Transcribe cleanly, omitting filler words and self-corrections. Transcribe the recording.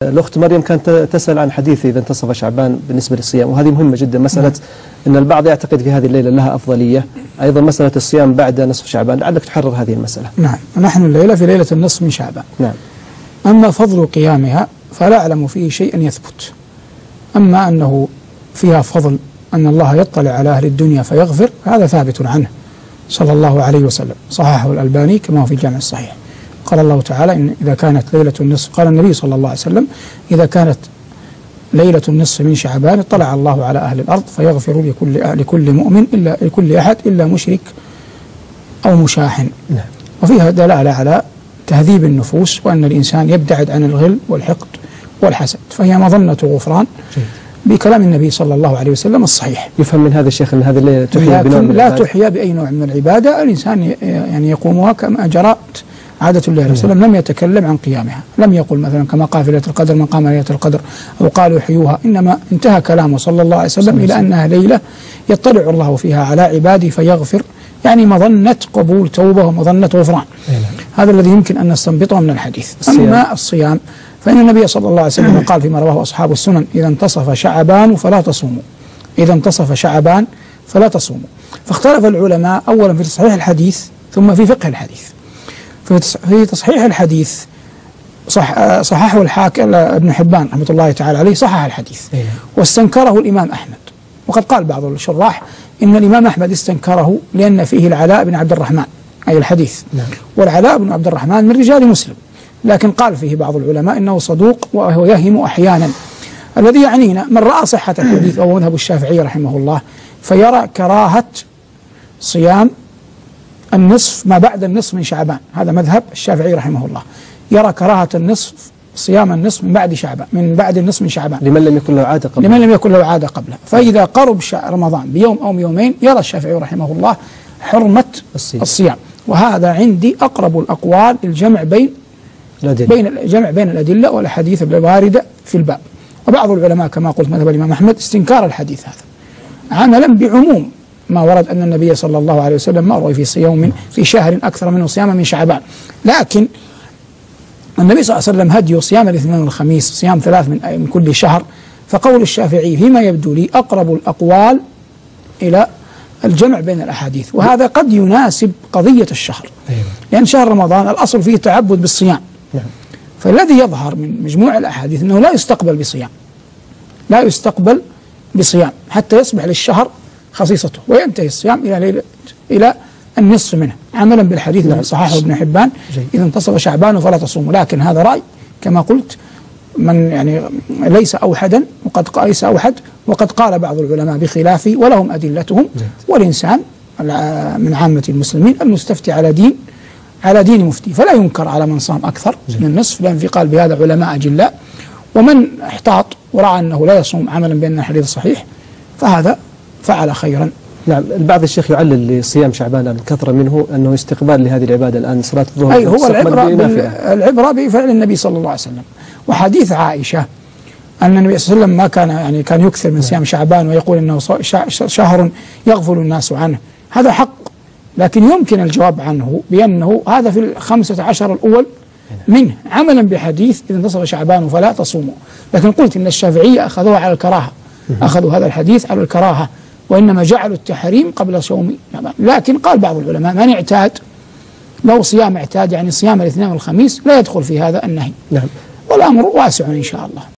الأخت مريم كانت تسأل عن حديث إذا انتصف شعبان بالنسبة للصيام، وهذه مهمة جدا. مسألة أن البعض يعتقد في هذه الليلة لها أفضلية، أيضا مسألة الصيام بعد نصف شعبان، لعلك تحرر هذه المسألة. نعم، نحن الليلة في ليلة النصف من شعبان. نعم. أما فضل قيامها فلا أعلم فيه شيئا يثبت. أما أنه فيها فضل أن الله يطلع على أهل الدنيا فيغفر، هذا ثابت عنه صلى الله عليه وسلم، صححه الألباني كما هو في الجامع الصحيح. قال الله تعالى إن إذا كانت ليلة النصف، قال النبي صلى الله عليه وسلم إذا كانت ليلة النصف من شعبان اطلع الله على أهل الأرض فيغفر لكل مؤمن إلا لكل أحد إلا مشرك أو مشاحن. نعم. وفيها دلالة على تهذيب النفوس وأن الإنسان يبتعد عن الغل والحقد والحسد، فهي مظنة غفران بكلام النبي صلى الله عليه وسلم الصحيح. يفهم من هذا الشيخ أن هذه الليلة تحيا بنوع من لا تحيا بأي نوع من العبادة، الإنسان يعني يقومها كما جرت عادة الله عليه وسلم. لم يتكلم عن قيامها، لم يقل مثلا كما قال في ليلة القدر من قام ليلة القدر أو قالوا يحيوها، إنما انتهى كلامه صلى الله عليه وسلم إلى أنها ليلة يطلع الله فيها على عباده فيغفر، يعني مظنة قبول توبة ومظنة غفران. هذا الذي يمكن أن نستنبطه من الحديث. أما الصيام فإن النبي صلى الله عليه وسلم قال فيما رواه أصحاب السنن إذا انتصف شعبان فلا تصوموا، إذا انتصف شعبان فلا تصوموا. فاختلف العلماء أولا في تصحيح الحديث ثم في فقه الحديث. في تصحيح الحديث صححه الحاكم ابن حبان رحمة الله تعالى عليه، صحح الحديث واستنكره الإمام أحمد. وقد قال بعض الشراح إن الإمام أحمد استنكره لأن فيه العلاء بن عبد الرحمن أي الحديث. والعلاء بن عبد الرحمن من رجال مسلم، لكن قال فيه بعض العلماء إنه صدوق وهو يهم أحيانا. الذي يعنينا من رأى صحة الحديث أو مذهب الشافعي رحمه الله فيرى كراهة صيام النصف ما بعد النصف من شعبان، هذا مذهب الشافعي رحمه الله، يرى كراهة النصف صيام النصف من بعد شعبان، من بعد النصف من شعبان لمن لم يكن له عادة قبله، لمن لم يكن له عادة قبله. فإذا قرب رمضان بيوم أو يومين يرى الشافعي رحمه الله حرمة الصيام. وهذا عندي أقرب الأقوال الجمع بين الأدلة والأحاديث الواردة في الباب. وبعض العلماء كما قلت مذهب الإمام أحمد استنكار الحديث هذا عملا بعموم ما ورد أن النبي صلى الله عليه وسلم ما روي في صيام في شهر أكثر منه صياما من شعبان. لكن النبي صلى الله عليه وسلم هديه صيام الاثنين والخميس، صيام 3 من كل شهر. فقول الشافعي فيما يبدو لي أقرب الأقوال إلى الجمع بين الأحاديث، وهذا قد يناسب قضية الشهر. لأن شهر رمضان الأصل فيه تعبد بالصيام. فالذي يظهر من مجموع الأحاديث أنه لا يستقبل بصيام، لا يستقبل بصيام حتى يصبح للشهر خصيصته وينتهي الصيام إلى النصف منه، عملا بالحديث الذي صححه ابن حبان إذا انتصف شعبان فلا تصوموا. لكن هذا رأي كما قلت من يعني ليس أوحدا، وقد قال بعض العلماء بخلافه ولهم أدلتهم. والإنسان من عامة المسلمين المستفتي على دين مفتي، فلا ينكر على من صام أكثر من النصف، لأن في قال بهذا علماء أجلاء. ومن احتاط ورأى أنه لا يصوم عملا بأن الحديث صحيح فهذا فعل خيرا. نعم. البعض الشيخ يعلل لصيام شعبان الكثرة منه أنه استقبال لهذه العبادة الآن صلاة الظهر. أي هو العبرة بفعل النبي صلى الله عليه وسلم. وحديث عائشة أن النبي صلى الله عليه وسلم كان يكثر من صيام شعبان ويقول إنه شهر يغفل الناس عنه، هذا حق. لكن يمكن الجواب عنه بأنه هذا في 15 الأول منه عملا بحديث إذا انتصف شعبان فلا تصوموا. لكن قلت إن الشافعية أخذوها على الكراهة، أخذوا هذا الحديث على الكراهة، وإنما جعلوا التحريم قبل صوم شعبان. لكن قال بعض العلماء من اعتاد لو صيام اعتاد يعني صيام الاثنين والخميس لا يدخل في هذا النهي. والأمر واسع إن شاء الله.